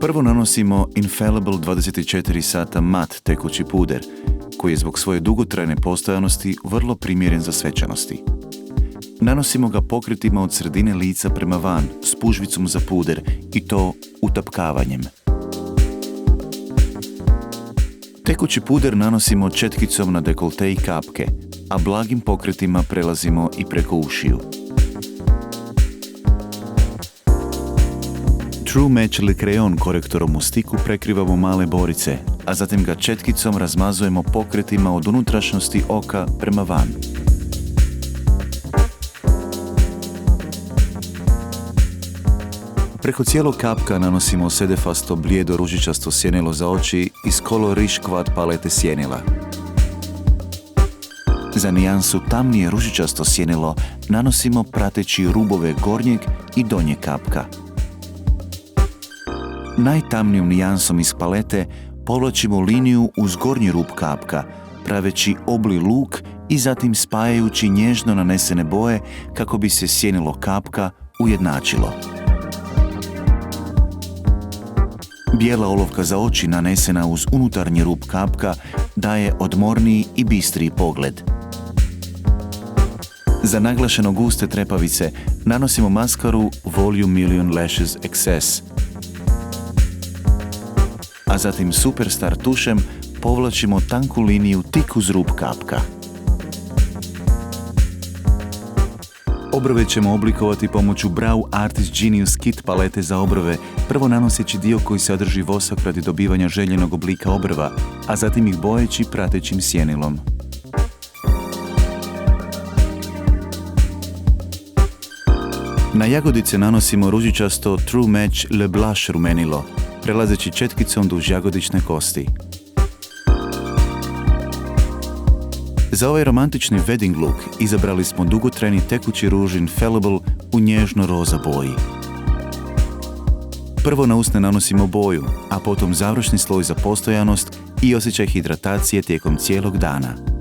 Prvo nanosimo Infallible 24 sata mat tekući puder, koji je zbog svoje dugotrajne postojanosti vrlo primjeren za svečanosti. Nanosimo ga pokretima od sredine lica prema van, s pužvicom za puder, i to utapkavanjem. Tekući puder nanosimo četkicom na dekolte i kapke, a blagim pokretima prelazimo i preko ušiju. True Match ili kreon korektorom u stiku prekrivamo male borice, a zatim ga četkicom razmazujemo pokretima od unutrašnjosti oka prema van. Preko cijelog kapka nanosimo sedefasto blijedo ružičasto sjenilo za oči iz Color Riche Quad palete sjenila. Za nijansu tamnije ružičasto sjenilo nanosimo prateći rubove gornjeg i donjeg kapka. Najtamnijom nijansom iz palete povlačimo liniju uz gornji rub kapka, praveći obli luk i zatim spajajući nježno nanesene boje kako bi se sjenilo kapka ujednačilo. Bijela olovka za oči nanesena uz unutarnji rub kapka daje odmorniji i bistriji pogled. Za naglašeno guste trepavice nanosimo maskaru Volume Million Lashes XS, a zatim Superstar tušem povlačimo tanku liniju tik uz rub kapka. Obrve ćemo oblikovati pomoću Brow Artist Genius Kit palete za obrve, prvo nanoseći dio koji sadrži vosak radi dobivanja željenog oblika obrva, a zatim ih bojeći pratećim sjenilom. Na jagodice nanosimo ružičasto True Match Le Blush rumenilo, prelazeći četkicom duž jagodične kosti. Za ovaj romantični wedding look izabrali smo dugotrajni tekući ruž Infallible u nježno roza boji. Prvo na usne nanosimo boju, a potom završni sloj za postojanost i osjećaj hidratacije tijekom cijelog dana.